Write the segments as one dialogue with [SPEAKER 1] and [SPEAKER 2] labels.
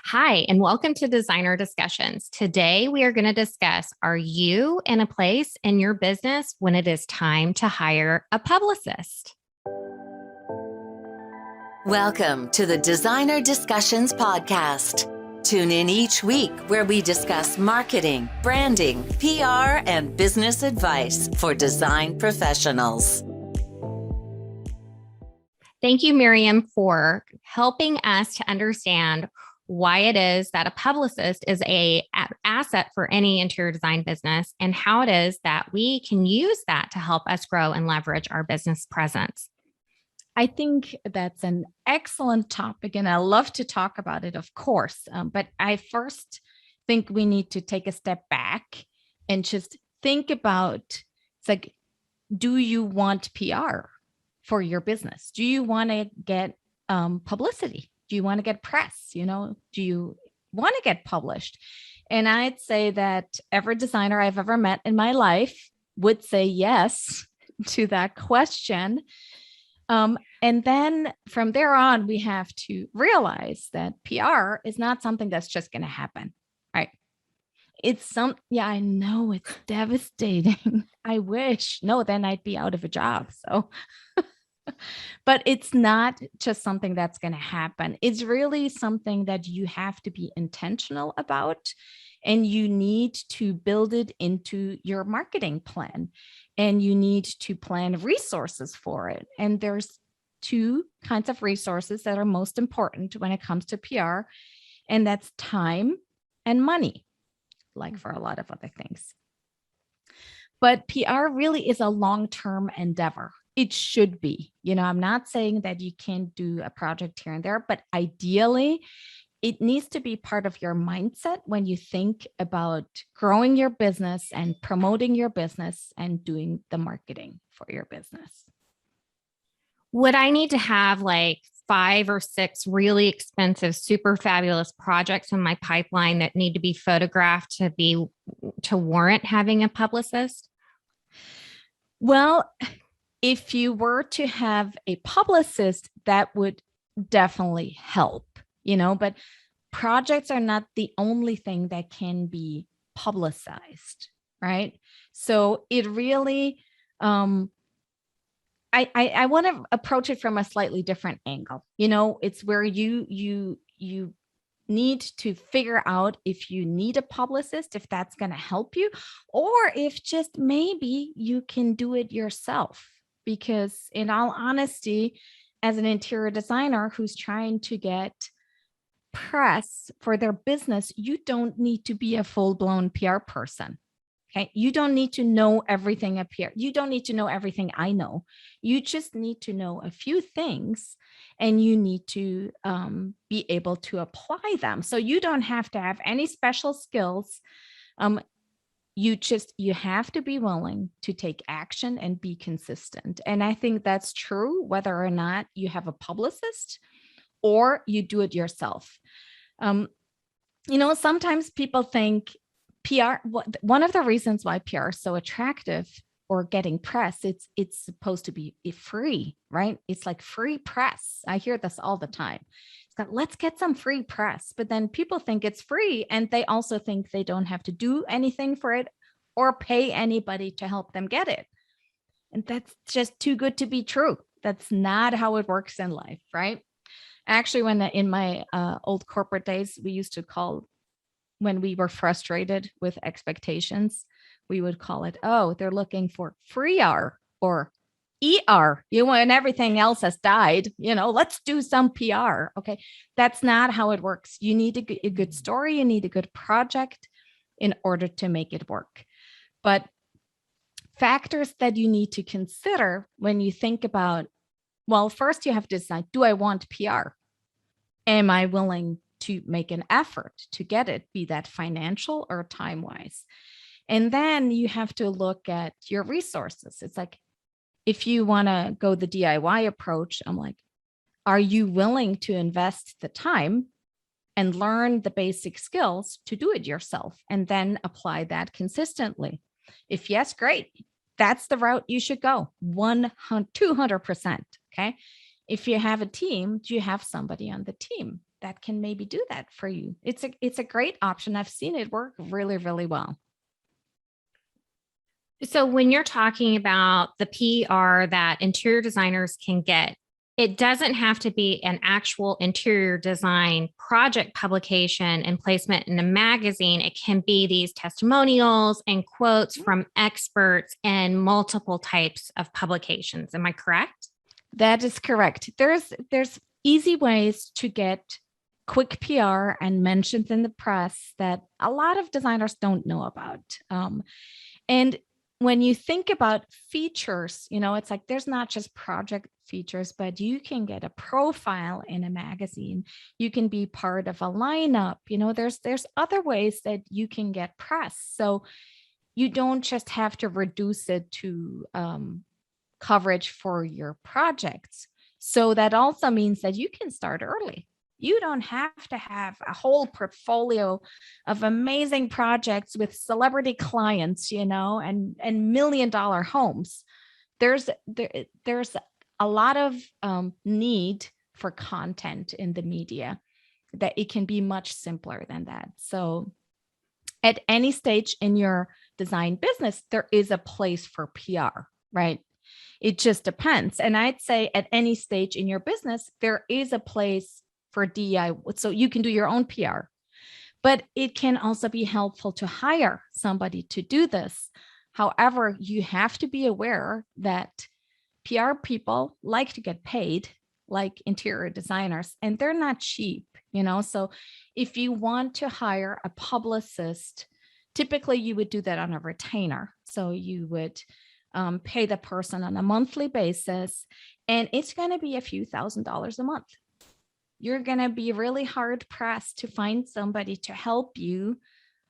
[SPEAKER 1] Hi, and welcome to Designer Discussions. Today, we are going to discuss, are you in a place in your business when it is time to hire a publicist?
[SPEAKER 2] Welcome to the Designer Discussions podcast. Tune in each week where we discuss marketing, branding, PR, and business advice for design professionals.
[SPEAKER 1] Thank you, Mirjam, for helping us to understand why it is that a publicist is an asset for any interior design business and how it is that we can use that to help us grow and leverage our business presence.
[SPEAKER 3] I think that's an excellent topic, and I love to talk about it, of course. But I first think we need to take a step back and just think about, it's like, do you want PR for your business? Do you want to get publicity? Do you want to get press? Do you want to get published? And I'd say that every designer I've ever met in my life would say yes to that question. And then from there on, we have to realize that PR is not something that's just going to happen, right? I know it's devastating. I wish. No, then I'd be out of a job. So, but it's not just something that's going to happen. It's really something that you have to be intentional about, and you need to build it into your marketing plan, and you need to plan resources for it. And there's two kinds of resources that are most important when it comes to PR, and that's time and money, like for a lot of other things. But PR really is a long-term endeavor. It should be. I'm not saying that you can't do a project here and there, but ideally, it needs to be part of your mindset when you think about growing your business and promoting your business and doing the marketing for your business.
[SPEAKER 1] Would I need to have like 5 or 6 really expensive, super fabulous projects in my pipeline that need to be photographed to warrant having a publicist?
[SPEAKER 3] Well, if you were to have a publicist, that would definitely help, but projects are not the only thing that can be publicized, right? So it really, I want to approach it from a slightly different angle. It's where you need to figure out if you need a publicist, if that's going to help you, or if just maybe you can do it yourself. Because in all honesty, as an interior designer who's trying to get press for their business, you don't need to be a full-blown PR person. Okay. You don't need to know everything up here. You don't need to know everything I know. You just need to know a few things, and you need to be able to apply them. So you don't have to have any special skills. You have to be willing to take action and be consistent. And I think that's true whether or not you have a publicist or you do it yourself. Sometimes people think PR, one of the reasons why PR is so attractive or getting press, it's supposed to be free, right? It's like free press. I hear this all the time. Let's get some free press. But then people think it's free, and they also think they don't have to do anything for it or pay anybody to help them get it. And that's just too good to be true. That's not how it works in life, right? Actually, in my old corporate days, we used to call, when we were frustrated with expectations, we would call it, they're looking for free R or ER, and everything else has died, let's do some PR. Okay. That's not how it works. You need a good story. You need a good project in order to make it work. But factors that you need to consider when you think about, well, first you have to decide, do I want PR? Am I willing to make an effort to get it, be that financial or time-wise? And then you have to look at your resources. It's like, if you want to go the DIY approach, I'm like, are you willing to invest the time and learn the basic skills to do it yourself and then apply that consistently? If yes, great. That's the route you should go. 200%. Okay. If you have a team, do you have somebody on the team that can maybe do that for you. It's a great option. I've seen it work really, really well.
[SPEAKER 1] So when you're talking about the PR that interior designers can get, it doesn't have to be an actual interior design project publication and placement in a magazine. It can be these testimonials and quotes from experts in multiple types of publications. Am I correct?
[SPEAKER 3] That is correct. There's easy ways to get quick PR and mentions in the press that a lot of designers don't know about. And when you think about features, it's like there's not just project features, but you can get a profile in a magazine. You can be part of a lineup. There's other ways that you can get press. So you don't just have to reduce it to coverage for your projects. So that also means that you can start early. You don't have to have a whole portfolio of amazing projects with celebrity clients, and $1 million homes. There's a lot of need for content in the media that it can be much simpler than that. So at any stage in your design business, there is a place for PR, right? It just depends. And I'd say at any stage in your business, there is a place for DIY. So you can do your own PR, but it can also be helpful to hire somebody to do this. However, you have to be aware that PR people like to get paid like interior designers, and they're not cheap, So if you want to hire a publicist, typically you would do that on a retainer. So you would pay the person on a monthly basis, and it's going to be a few $1,000s a month. You're going to be really hard pressed to find somebody to help you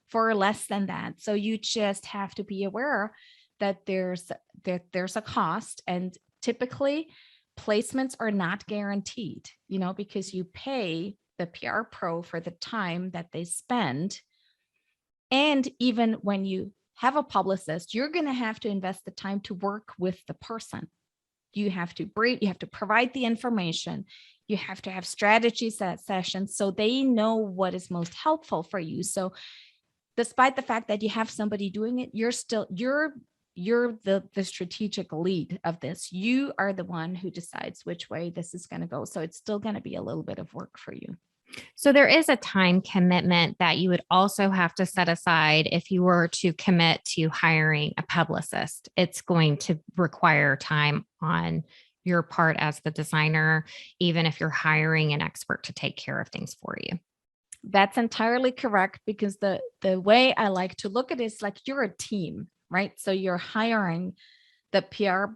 [SPEAKER 3] for less than that. So you just have to be aware that there's a cost, and typically placements are not guaranteed, because you pay the PR pro for the time that they spend. And even when you have a publicist, you're going to have to invest the time to work with the person. You have to provide the information. You have to have strategy sessions so they know what is most helpful for you. So despite the fact that you have somebody doing it, you're the strategic lead of this. You are the one who decides which way this is going to go. So it's still going to be a little bit of work for you.
[SPEAKER 1] So there is a time commitment that you would also have to set aside if you were to commit to hiring a publicist. It's going to require time on your part as the designer, even if you're hiring an expert to take care of things for you.
[SPEAKER 3] That's entirely correct, because the way I like to look at it is like you're a team, right? So you're hiring the PR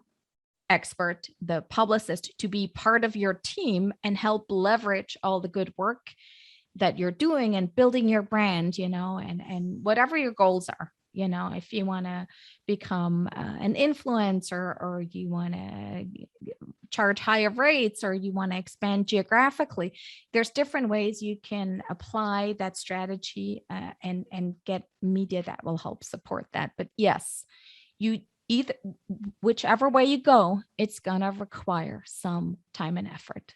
[SPEAKER 3] expert, the publicist, to be part of your team and help leverage all the good work that you're doing and building your brand, and whatever your goals are. If you want to become an influencer, or you want to charge higher rates, or you want to expand geographically, there's different ways you can apply that strategy and get media that will help support that. But yes, whichever way you go, it's going to require some time and effort.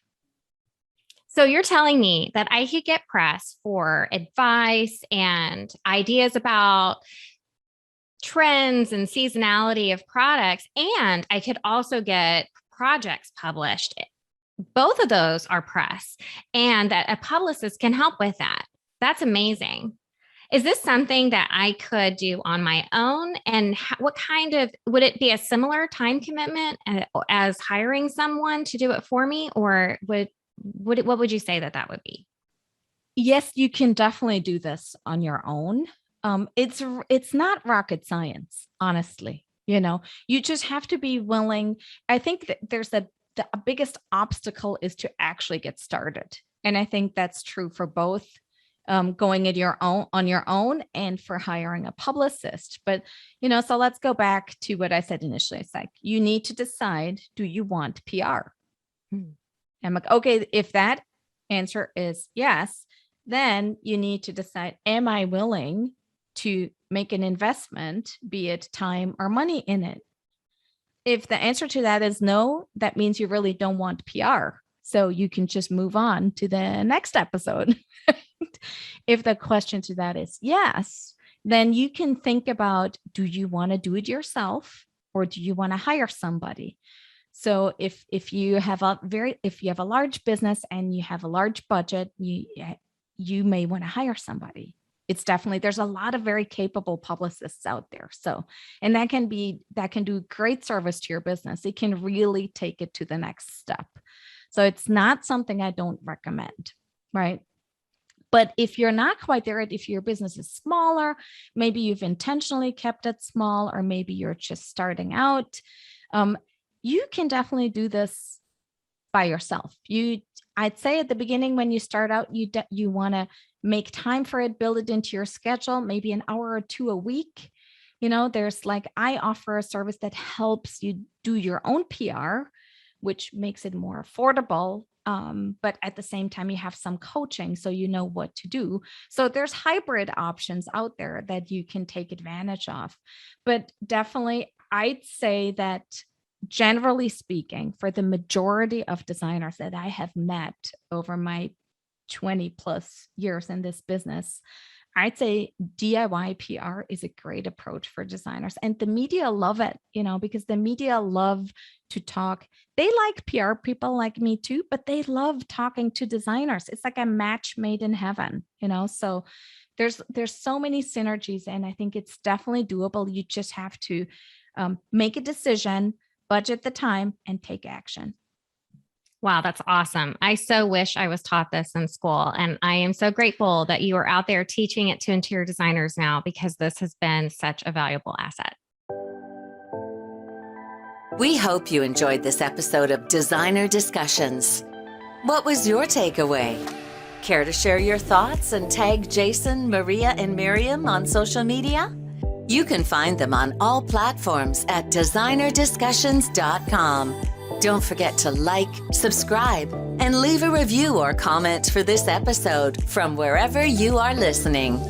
[SPEAKER 1] So you're telling me that I could get press for advice and ideas about trends and seasonality of products, and I could also get projects published. Both of those are press, and that a publicist can help with that. That's amazing. Is this something that I could do on my own? And would it be a similar time commitment as hiring someone to do it for me? Or what would you say that would be?
[SPEAKER 3] Yes, you can definitely do this on your own. It's not rocket science, honestly. You just have to be willing. I think that the biggest obstacle is to actually get started. And I think that's true for both going on your own and for hiring a publicist. But, so let's go back to what I said initially. It's like, you need to decide, do you want PR? I'm like, okay, if that answer is yes, then you need to decide, am I willing to make an investment, be it time or money in it? If the answer to that is no, that means you really don't want PR. So you can just move on to the next episode. If the question to that is yes, then you can think about, do you want to do it yourself or do you want to hire somebody? So if you have a large business and you have a large budget, you may want to hire somebody. It's definitely, there's a lot of very capable publicists out there. So, and that can do great service to your business. It can really take it to the next step. So it's not something I don't recommend, right? But if you're not quite there, if your business is smaller, maybe you've intentionally kept it small, or maybe you're just starting out, you can definitely do this by yourself. I'd say at the beginning, when you start out, you want to make time for it, build it into your schedule, maybe an hour or two a week. I offer a service that helps you do your own PR, which makes it more affordable. But at the same time, you have some coaching, so you know what to do. So there's hybrid options out there that you can take advantage of. But definitely, I'd say that generally speaking, for the majority of designers that I have met over my 20 plus years in this business, I'd say DIY PR is a great approach for designers, and the media love it, because the media love to talk. They like PR people like me too, but they love talking to designers. It's like a match made in heaven, so there's so many synergies, and I think it's definitely doable. You just have to make a decision, budget the time, and take action.
[SPEAKER 1] Wow, that's awesome. I so wish I was taught this in school. And I am so grateful that you are out there teaching it to interior designers now, because this has been such a valuable asset.
[SPEAKER 2] We hope you enjoyed this episode of Designer Discussions. What was your takeaway? Care to share your thoughts and tag Jason, Maria, and Mirjam on social media? You can find them on all platforms at designerdiscussions.com. Don't forget to like, subscribe, and leave a review or comment for this episode from wherever you are listening.